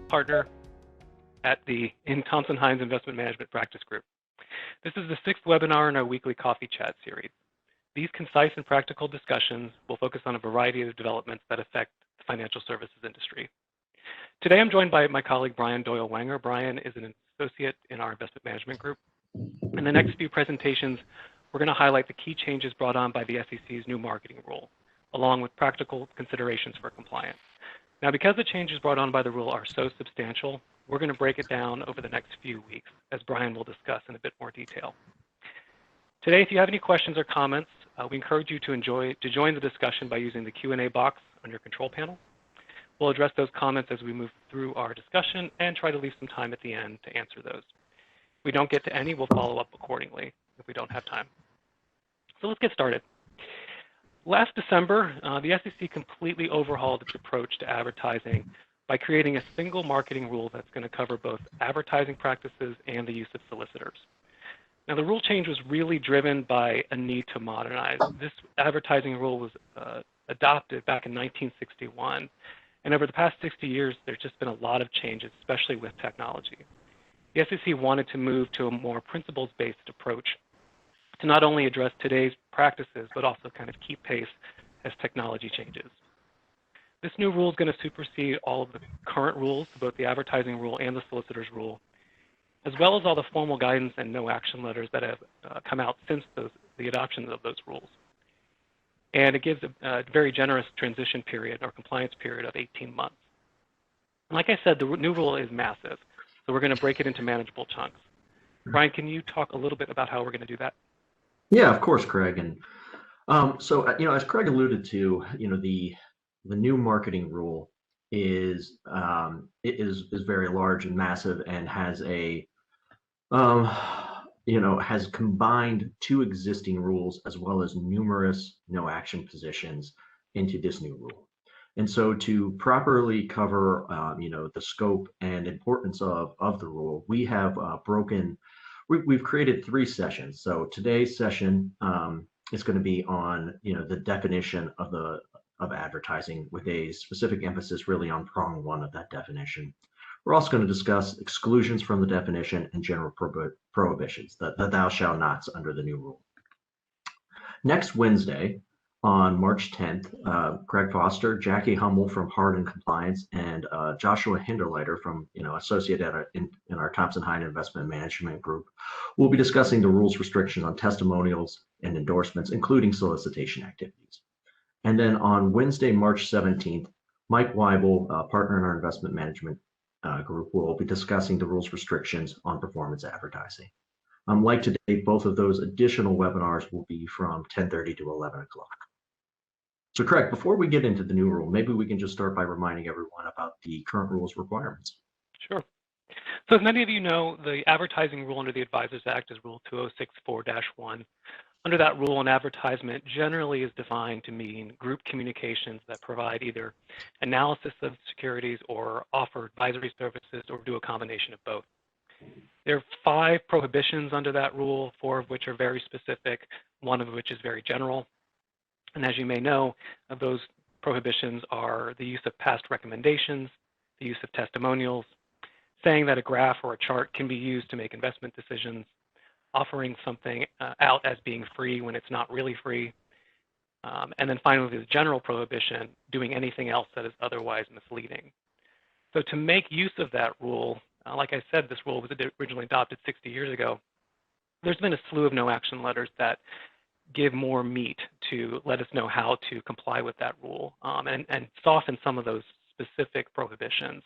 partner in Thompson Hine's Investment Management Practice Group. This is the 6th webinar in our weekly coffee chat series. These concise and practical discussions will focus on a variety of developments that affect the financial services industry. Today I'm joined by my colleague Brian Doyle-Wanger. Brian is an associate in our investment management group. In the next few presentations, we're going to highlight the key changes brought on by the SEC's new marketing rule, along with practical considerations for compliance. Now, because the changes brought on by the rule are so substantial, we're going to break it down over the next few weeks, as Brian will discuss in a bit more detail. Today, if you have any questions or comments, we encourage you to join the discussion by using the Q&A box on your control panel. We'll address those comments as we move through our discussion and try to leave some time at the end to answer those. If we don't get to any, we'll follow up accordingly if we don't have time. So let's get started. Last December, the SEC completely overhauled its approach to advertising by creating a single marketing rule that's going to cover both advertising practices and the use of solicitors. Now, the rule change was really driven by a need to modernize. This advertising rule was adopted back in 1961, and over the past 60 years, there's just been a lot of changes, especially with technology. The SEC wanted to move to a more principles-based approach to not only address today's practices, but also kind of keep pace as technology changes. This new rule is going to supersede all of the current rules, both the advertising rule and the solicitor's rule, as well as all the formal guidance and no action letters that have come out since the adoption of those rules. And it gives a very generous transition period or compliance period of 18 months. And like I said, the new rule is massive, so we're going to break it into manageable chunks. Brian, can you talk a little bit about how we're going to do that? Yeah, of course, Craig. And so, as Craig alluded to, the new marketing rule is very large and massive, and has has combined two existing rules as well as numerous no action positions into this new rule. And so, to properly cover the scope and importance of the rule, we have we've created 3 sessions. So today's session is going to be on the definition of advertising, with a specific emphasis really on prong 1 of that definition. We're also going to discuss exclusions from the definition and general prohibitions, the thou shalt nots under the new rule. Next Wednesday, on March 10th, Craig Foster, Jackie Hummel from Hardin Compliance, and Joshua Hinderleiter from associate in our Thompson Hine Investment Management Group will be discussing the rules restrictions on testimonials and endorsements, including solicitation activities. And then on Wednesday, March 17th, Mike Weibel, partner in our investment management group, will be discussing the rules restrictions on performance advertising. Like today, both of those additional webinars will be from 10:30 to 11 o'clock. So Craig, before we get into the new rule, maybe we can just start by reminding everyone about the current rules requirements. Sure. So as many of you know, the advertising rule under the Advisors Act is Rule 2064-1. Under that rule, an advertisement generally is defined to mean group communications that provide either analysis of securities or offer advisory services or do a combination of both. There are 5 prohibitions under that rule, 4 of which are very specific, 1 of which is very general. And as you may know, those prohibitions are the use of past recommendations, the use of testimonials, saying that a graph or a chart can be used to make investment decisions, offering something out as being free when it's not really free, and then finally the general prohibition, doing anything else that is otherwise misleading. So to make use of that rule, like I said, this rule was originally adopted 60 years ago. There's been a slew of no action letters that give more meat to let us know how to comply with that rule and soften some of those specific prohibitions.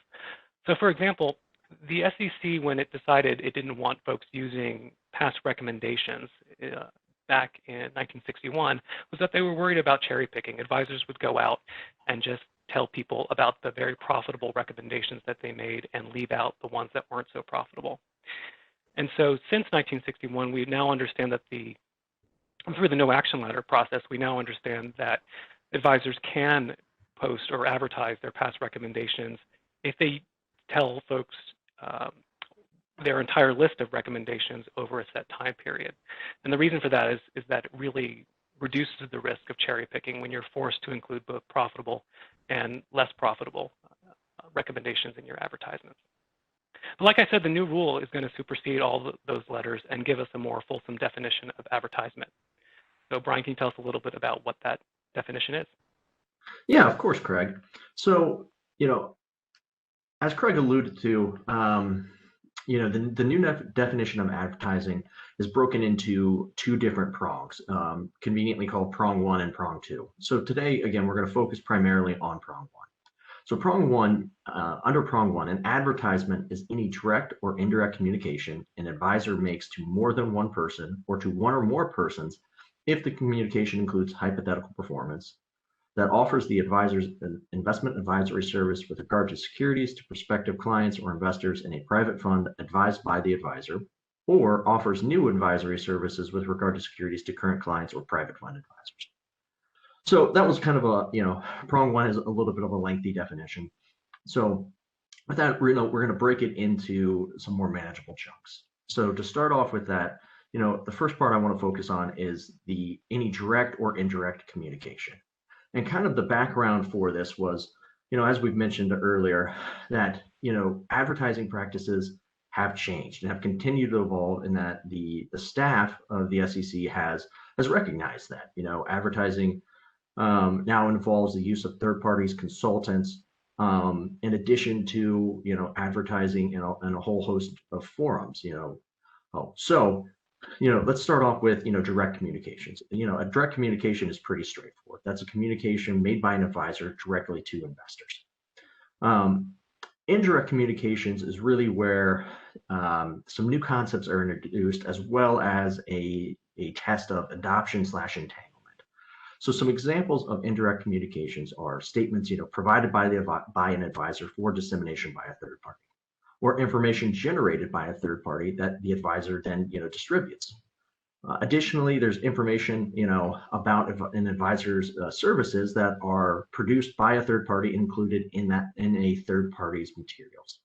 So for example, the SEC, when it decided it didn't want folks using past recommendations back in 1961, was that they were worried about cherry picking. Advisors would go out and just tell people about the very profitable recommendations that they made and leave out the ones that weren't so profitable. And so since 1961, we now understand that through the no action letter process, we now understand that advisors can post or advertise their past recommendations if they tell folks their entire list of recommendations over a set time period. And the reason for that is that it really reduces the risk of cherry picking when you're forced to include both profitable and less profitable recommendations in your advertisements. But like I said, the new rule is going to supersede all those letters and give us a more fulsome definition of advertisement. So Brian, can you tell us a little bit about what that definition is? Yeah, of course, Craig. So, as Craig alluded to, the new definition of advertising is broken into two different prongs, conveniently called prong 1 and prong 2. So today, again, we're going to focus primarily on prong 1. So prong 1, under prong 1, an advertisement is any direct or indirect communication an advisor makes to more than one person or to one or more persons if the communication includes hypothetical performance that offers the advisor's investment advisory service with regard to securities to prospective clients or investors in a private fund advised by the advisor, or offers new advisory services with regard to securities to current clients or private fund advisors. So that was kind of prong 1 is a little bit of a lengthy definition. So with that, we're going to break it into some more manageable chunks. So to start off with that, the first part I want to focus on is any direct or indirect communication. And kind of the background for this was, as we've mentioned earlier, that, advertising practices have changed and have continued to evolve, and that the staff of the SEC has recognized that, advertising now involves the use of third parties, consultants, in addition to, advertising in a whole host of forums, let's start off with, direct communications. A direct communication is pretty straightforward. That's a communication made by an advisor directly to investors. Indirect communications is really where some new concepts are introduced, as well as a test of adoption/entanglement. So some examples of indirect communications are statements, provided by an advisor for dissemination by a third party, or information generated by a third party that the advisor then, distributes. Additionally, there's information, about an advisor's services that are produced by a third party included in a third party's materials.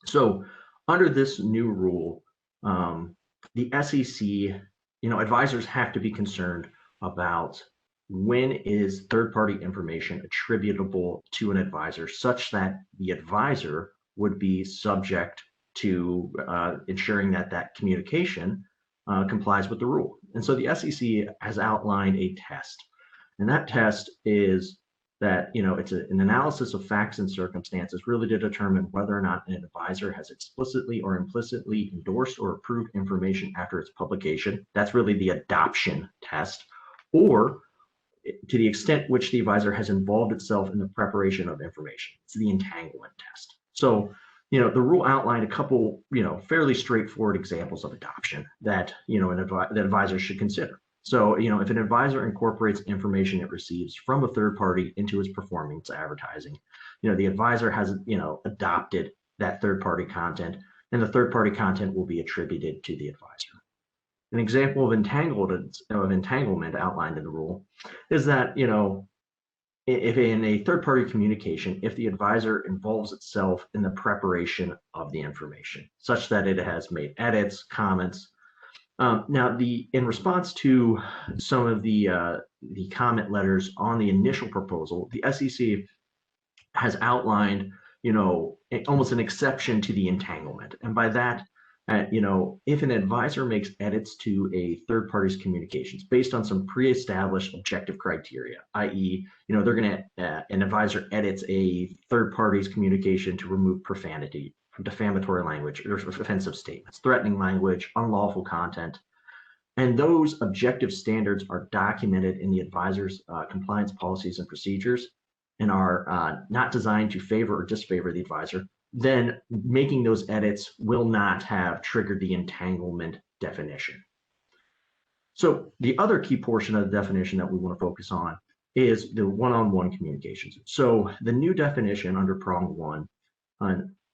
So under this new rule, the SEC, advisors have to be concerned about when is third party information attributable to an advisor, such that the advisor would be subject to ensuring that communication complies with the rule. And so the SEC has outlined a test, and that test is that it's an analysis of facts and circumstances, really to determine whether or not an advisor has explicitly or implicitly endorsed or approved information after its publication. That's really the adoption test, or to the extent which the advisor has involved itself in the preparation of information. It's the entanglement test. So, the rule outlined a couple, fairly straightforward examples of adoption that, that advisors should consider. So, if an advisor incorporates information it receives from a third party into his performance advertising, the advisor has, adopted that third party content, and the third party content will be attributed to the advisor. An example of entanglement outlined in the rule is that, if in a third-party communication, if the advisor involves itself in the preparation of the information, such that it has made edits, comments. Now, in response to some of the comment letters on the initial proposal, the SEC has outlined, almost an exception to the entanglement, and by that, if an advisor makes edits to a third party's communications based on some pre-established objective criteria, i.e., an advisor edits a third party's communication to remove profanity, defamatory language, or offensive statements, threatening language, unlawful content, and those objective standards are documented in the advisor's compliance policies and procedures and are not designed to favor or disfavor the advisor, then making those edits will not have triggered the entanglement definition. So the other key portion of the definition that we want to focus on is the one-on-one communications. So the new definition under prong 1,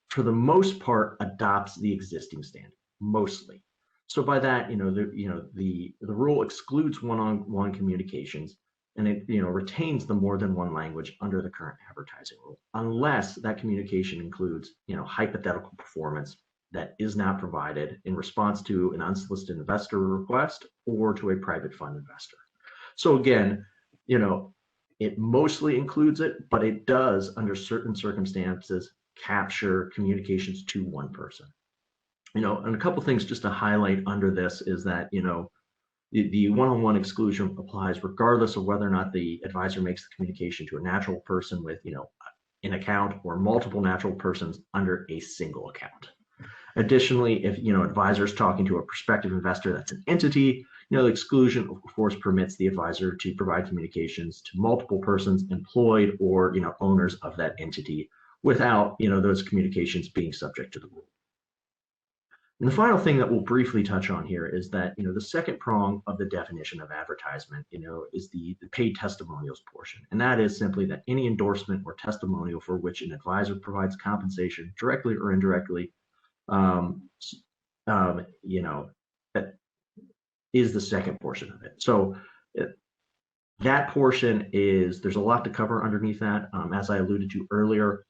for the most part, adopts the existing standard, mostly. So by that, the rule excludes one-on-one communications, and it retains the more than one language under the current advertising rule, unless that communication includes hypothetical performance that is not provided in response to an unsolicited investor request or to a private fund investor. So again, It mostly includes it, but it does, under certain circumstances, capture communications to one person. And a couple things just to highlight under this is that, the one-on-one exclusion applies regardless of whether or not the advisor makes the communication to a natural person with, an account or multiple natural persons under a single account. Additionally, if advisor is talking to a prospective investor that's an entity, the exclusion of course permits the advisor to provide communications to multiple persons employed or owners of that entity without those communications being subject to the rule. And the final thing that we'll briefly touch on here is that the second prong of the definition of advertisement is the paid testimonials portion, and that is simply that any endorsement or testimonial for which an advisor provides compensation directly or indirectly that is the second portion of it. So that portion there's a lot to cover underneath that. As I alluded to earlier,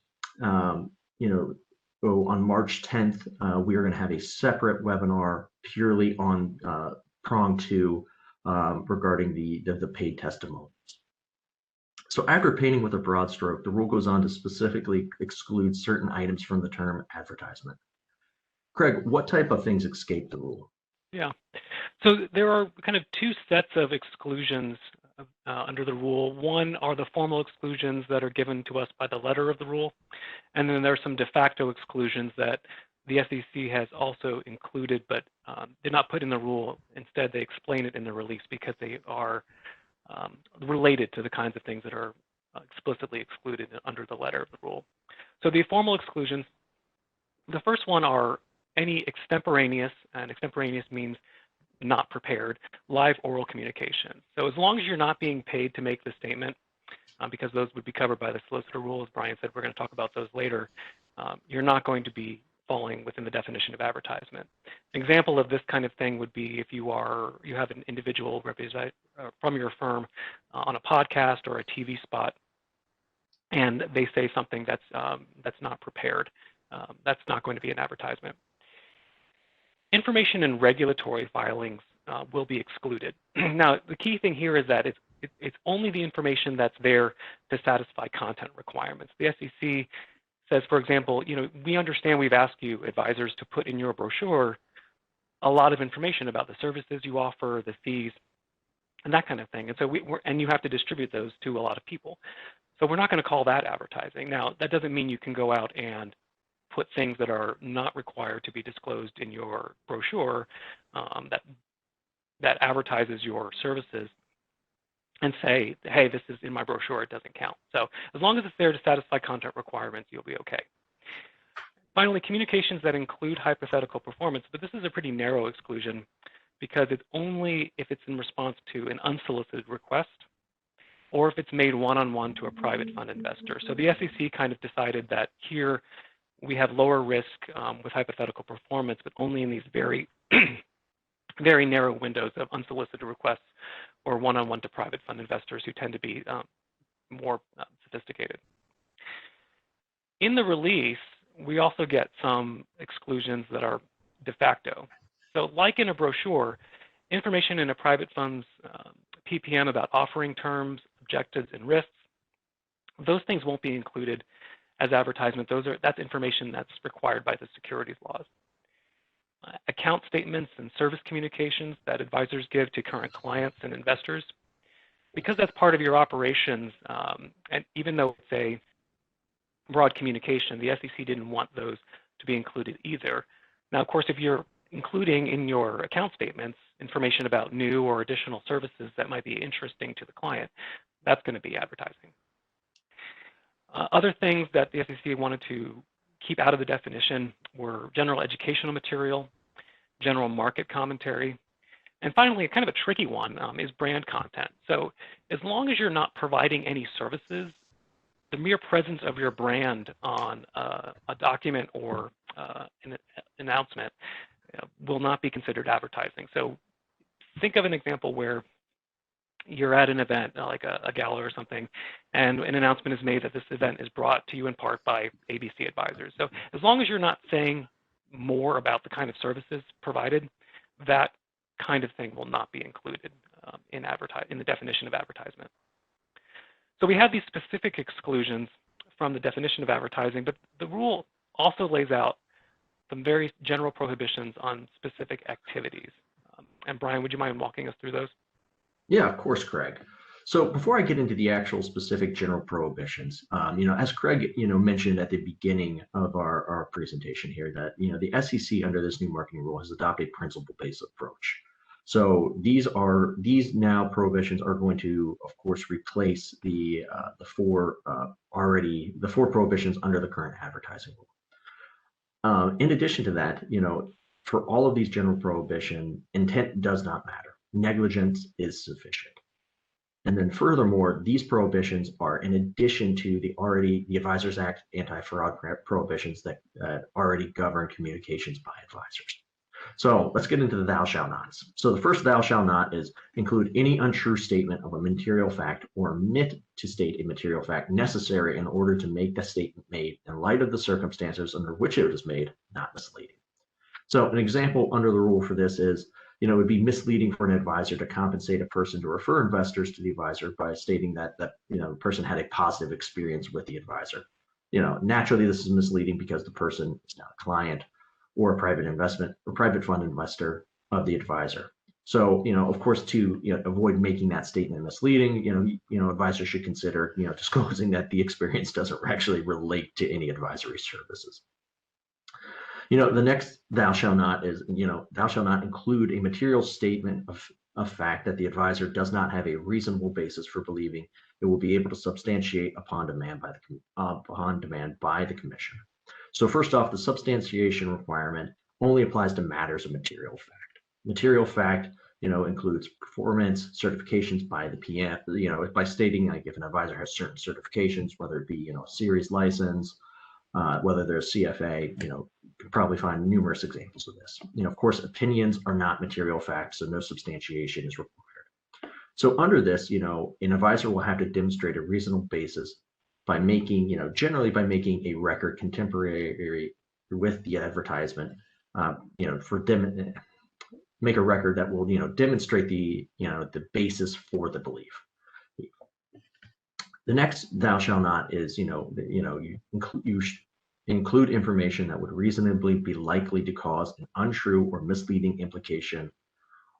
on March 10th, we are going to have a separate webinar purely on prong 2 regarding the paid testimonials. So after painting with a broad stroke, the rule goes on to specifically exclude certain items from the term advertisement. Craig, what type of things escape the rule? Yeah, so there are kind of two sets of exclusions under the rule. One are the formal exclusions that are given to us by the letter of the rule, and then there are some de facto exclusions that the SEC has also included but did not put in the rule. Instead, they explain it in the release because they are related to the kinds of things that are explicitly excluded under the letter of the rule. So the formal exclusions, the first one are any extemporaneous, and extemporaneous means not prepared, live oral communication. So as long as you're not being paid to make the statement, because those would be covered by the solicitor rule, as Brian said, we're going to talk about those later, you're not going to be falling within the definition of advertisement. An example of this kind of thing would be if you have an individual representative from your firm on a podcast or a TV spot, and they say something that's not prepared. That's not going to be an advertisement. Information in regulatory filings will be excluded. Now, the key thing here is that it's only the information that's there to satisfy content requirements. The SEC says, for example, we understand we've asked you, advisors, to put in your brochure a lot of information about the services you offer, the fees, and that kind of thing. And so and you have to distribute those to a lot of people. So we're not going to call that advertising. Now, that doesn't mean you can go out and put things that are not required to be disclosed in your brochure that advertises your services and say, hey, this is in my brochure, it doesn't count. So as long as it's there to satisfy content requirements, you'll be okay. Finally, communications that include hypothetical performance, but this is a pretty narrow exclusion because it's only if it's in response to an unsolicited request or if it's made one-on-one to a private fund investor. So the SEC kind of decided that here we have lower risk with hypothetical performance, but only in these very, very narrow windows of unsolicited requests or one-on-one to private fund investors who tend to be more sophisticated. In the release, we also get some exclusions that are de facto. So like in a brochure, information in a private fund's PPM about offering terms, objectives, and risks, those things won't be included as advertisement. That's information that's required by the securities laws. Account statements and service communications that advisors give to current clients and investors, because that's part of your operations, and even though it's a broad communication, the SEC didn't want those to be included either. Now, of course, if you're including in your account statements information about new or additional services that might be interesting to the client, that's going to be advertising. Other things that the SEC wanted to keep out of the definition were general educational material, general market commentary, and finally, kind of a tricky one is brand content. So as long as you're not providing any services, the mere presence of your brand on a document or an announcement will not be considered advertising. So think of an example where you're at an event, like a gala or something, and an announcement is made that this event is brought to you in part by ABC Advisors. So as long as you're not saying more about the kind of services provided, that kind of thing will not be included in the definition of advertisement. So we have these specific exclusions from the definition of advertising, but the rule also lays out some very general prohibitions on specific activities. And Brian, would you mind walking us through those? Yeah, of course, Craig. So before I get into the actual specific general prohibitions, as Craig, mentioned at the beginning of our presentation here, that, the SEC under this new marketing rule has adopted a principle-based approach. So these now prohibitions are going to, of course, replace the four prohibitions under the current advertising rule. In addition to that, for all of these general prohibition, intent does not matter. Negligence is sufficient. And then furthermore, these prohibitions are in addition to the Advisors Act anti-fraud prohibitions that already govern communications by advisors. So let's get into the thou shall nots. So the first thou shall not is include any untrue statement of a material fact or omit to state a material fact necessary in order to make the statement made in light of the circumstances under which it is made not misleading. So an example under the rule for this is, it would be misleading for an advisor to compensate a person to refer investors to the advisor by stating that the person had a positive experience with the advisor. Naturally, this is misleading because the person is not a client or a private fund investor of the advisor. So, of course, to avoid making that statement misleading, advisors should consider, disclosing that the experience doesn't actually relate to any advisory services. The next thou shall not is, thou shall not include a material statement of fact that the advisor does not have a reasonable basis for believing it will be able to substantiate upon demand by the commission. So first off, the substantiation requirement only applies to matters of material fact. Material fact, includes performance certifications by the PM, by stating like if an advisor has certain certifications, whether it be, a series license, whether they're a CFA, you could probably find numerous examples of this. Of course, opinions are not material facts, so no substantiation is required. So under this, an advisor will have to demonstrate a reasonable basis by making, generally by making a record contemporary with the advertisement, make a record that will, demonstrate the basis for the belief. The next thou shall not is, you include information that would reasonably be likely to cause an untrue or misleading implication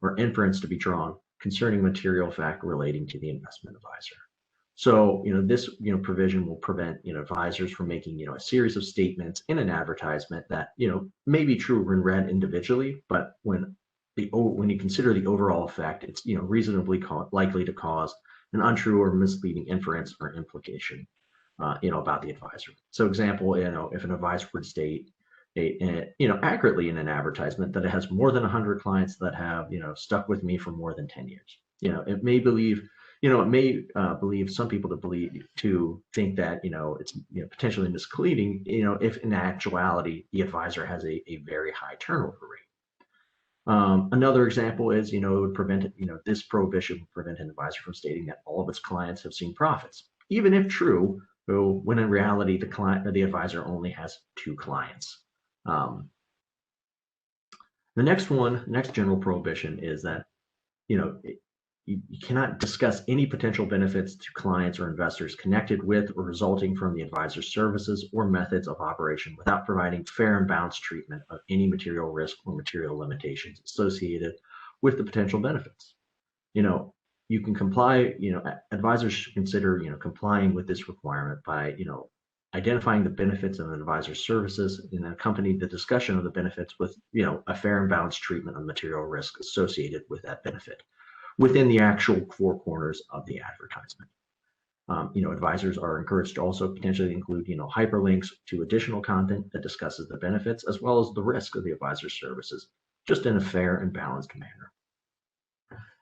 or inference to be drawn concerning material fact relating to the investment advisor. So, this, provision will prevent, advisors from making, a series of statements in an advertisement that, may be true when read individually, but when you consider the overall effect, it's, reasonably likely to cause an untrue or misleading inference or implication, about the advisor. So example, if an advisor would state, accurately in an advertisement that it has more than 100 clients that have, stuck with me for more than 10 years. It may believe, some people to think that, it's potentially misleading, if in actuality the advisor has a very high turnover rate. Another example is, it would prevent, this prohibition would prevent an advisor from stating that all of its clients have seen profits, even if true, when in reality the advisor only has 2 clients. The next general prohibition is that, you cannot discuss any potential benefits to clients or investors connected with or resulting from the advisor's services or methods of operation without providing fair and balanced treatment of any material risk or material limitations associated with the potential benefits. You can comply, advisors should consider, complying with this requirement by, identifying the benefits of an advisor's services and accompany the discussion of the benefits with, a fair and balanced treatment of material risk associated with that benefit within the actual 4 corners of the advertisement. Advisors are encouraged to also potentially include, hyperlinks to additional content that discusses the benefits as well as the risk of the advisor's services, just in a fair and balanced manner.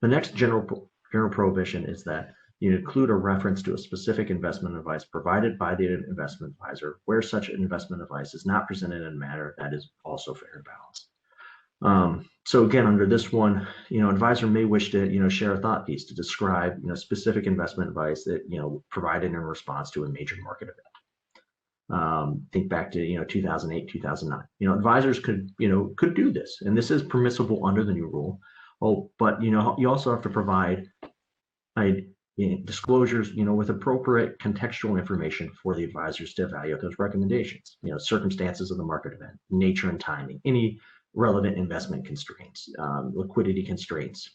The next general prohibition is that you include a reference to a specific investment advice provided by the investment advisor where such investment advice is not presented in a manner that is also fair and balanced. So again, under this one, advisor may wish to, share a thought piece to describe, specific investment advice that, provided in response to a major market event. Think back to, 2008, 2009. Advisors could do this, and this is permissible under the new rule. Oh, but, you also have to provide, disclosures, with appropriate contextual information for the advisors to evaluate those recommendations. Circumstances of the market event, nature and timing, any relevant investment constraints, liquidity constraints.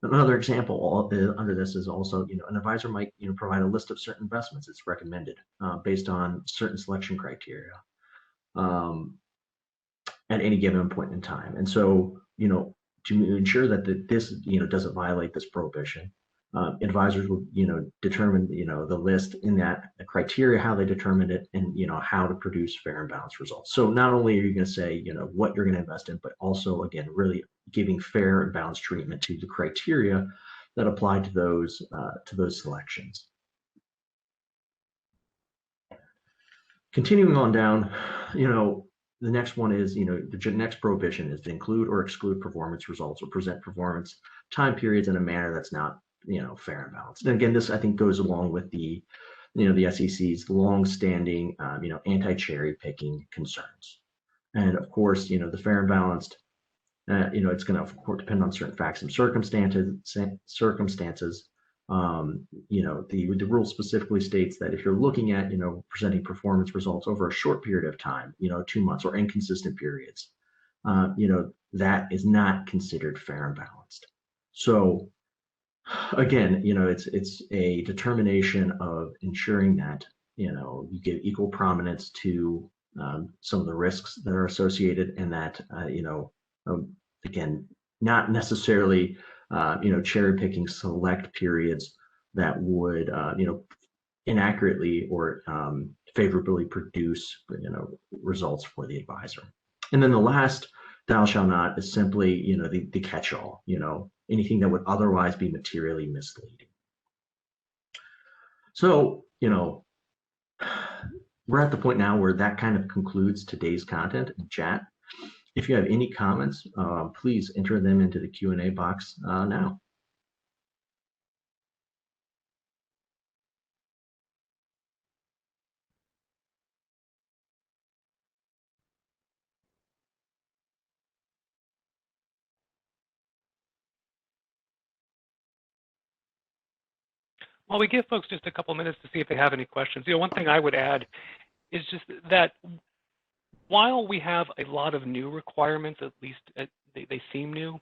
Another example under this is also, an advisor might, provide a list of certain investments it's recommended based on certain selection criteria at any given point in time. And so, to ensure that this, doesn't violate this prohibition, advisors will, determine, the list in that the criteria, how they determined it, and, how to produce fair and balanced results. So not only are you going to say, what you're going to invest in, but also, again, really giving fair and balanced treatment to the criteria that apply to those selections. Continuing on down, the next one is, the next prohibition is to include or exclude performance results or present performance time periods in a manner that's not, fair and balanced. And again, this I think goes along with the, the SEC's long-standing, anti-cherry picking concerns. And of course, the fair and balanced, it's going to of course depend on certain facts and circumstances. The rule specifically states that if you're looking at, presenting performance results over a short period of time, 2 months or inconsistent periods, that is not considered fair and balanced. So again, it's a determination of ensuring that, you give equal prominence to some of the risks that are associated, and that, again, not necessarily, cherry picking select periods that would, inaccurately or favorably produce, results for the advisor. And then the last thou shall not is simply, the catch-all, anything that would otherwise be materially misleading. So, we're at the point now where that kind of concludes today's content and chat. If you have any comments, please enter them into the Q&A box now. While we give folks just a couple minutes to see if they have any questions, one thing I would add is just that while we have a lot of new requirements, at least they seem new,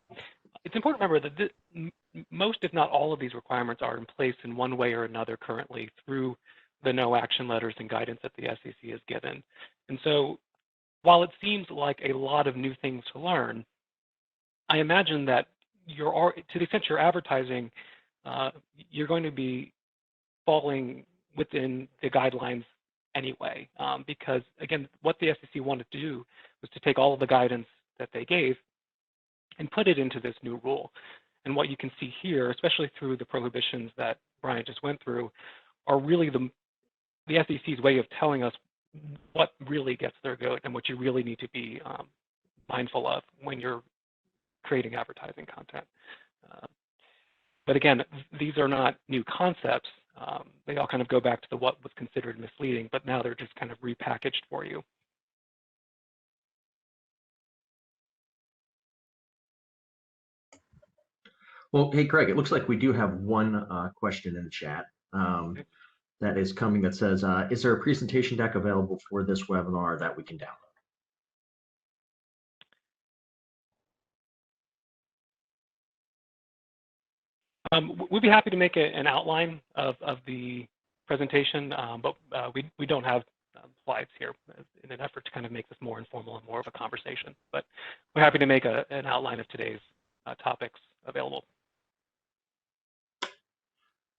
it's important to remember that most, if not all, of these requirements are in place in one way or another currently through the no action letters and guidance that the SEC has given. And so while it seems like a lot of new things to learn, I imagine that to the extent you're advertising, you're going to be falling within the guidelines anyway, because again, what the SEC wanted to do was to take all of the guidance that they gave and put it into this new rule. And what you can see here, especially through the prohibitions that Brian just went through, are really the SEC's way of telling us what really gets their goat and what you really need to be mindful of when you're creating advertising content. But again, these are not new concepts. They all kind of go back to what was considered misleading, but now they're just kind of repackaged for you. Well, hey, Craig, it looks like we do have one question in the chat that is coming that says, is there a presentation deck available for this webinar that we can download? We'd be happy to make an outline of the presentation, but we don't have slides here in an effort to kind of make this more informal and more of a conversation. But we're happy to make an outline of today's topics available.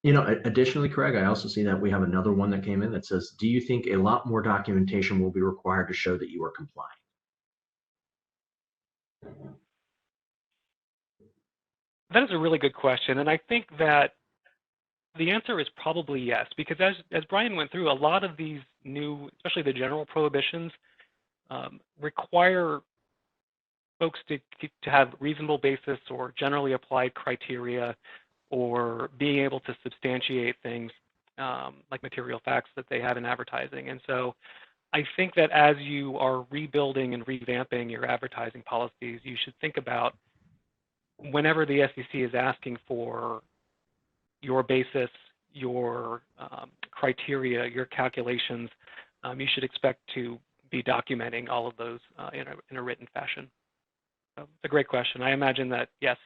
Additionally, Craig, I also see that we have another one that came in that says, do you think a lot more documentation will be required to show that you are compliant? That is a really good question. And I think that the answer is probably yes, because as Brian went through, a lot of these new, especially the general prohibitions, require folks to have reasonable basis or generally applied criteria, or being able to substantiate things like material facts that they have in advertising. And so I think that as you are rebuilding and revamping your advertising policies, you should think about whenever the SEC is asking for your basis, your criteria, your calculations, you should expect to be documenting all of those in a written fashion. So it's a great question. I imagine that, yes,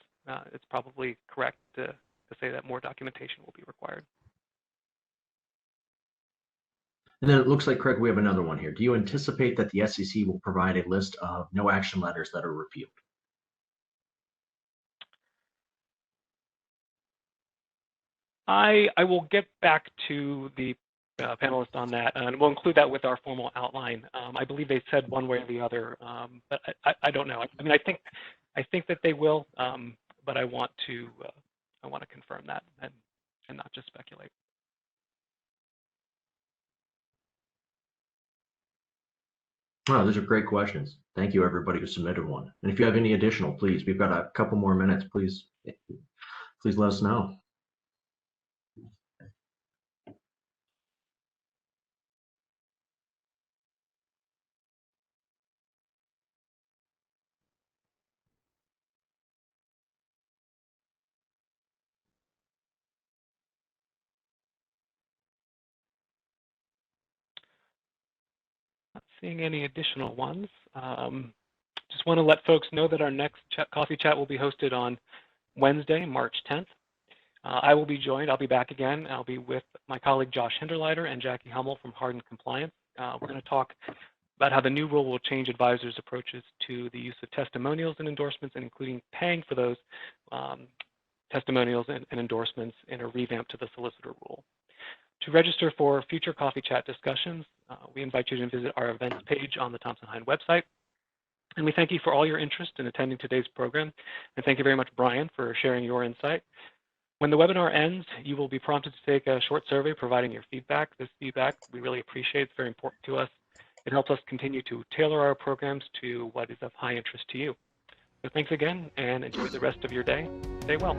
it's probably correct to say that more documentation will be required. And then it looks like, Craig, we have another one here. Do you anticipate that the SEC will provide a list of no action letters that are reviewed? I will get back to the panelists on that, and we'll include that with our formal outline. I believe they said one way or the other, but I don't know. I mean, I think that they will, but I want to confirm that and not just speculate. Wow, those are great questions. Thank you, everybody who submitted one. And if you have any additional, please, we've got a couple more minutes. Please let us know. Not seeing any additional ones. Just want to let folks know that our next coffee chat will be hosted on Wednesday, March 10th. I'll be back again. I'll be with my colleague Josh Hinderleiter and Jackie Hummel from Hardin Compliance. We're going to talk about how the new rule will change advisors' approaches to the use of testimonials and endorsements, and including paying for those testimonials and endorsements in a revamp to the solicitor rule. To register for future coffee chat discussions, we invite you to visit our events page on the Thompson Hine website. And we thank you for all your interest in attending today's program. And thank you very much, Brian, for sharing your insight. When the webinar ends, you will be prompted to take a short survey providing your feedback. This feedback we really appreciate. It's very important to us. It helps us continue to tailor our programs to what is of high interest to you. So thanks again, and enjoy the rest of your day. Stay well.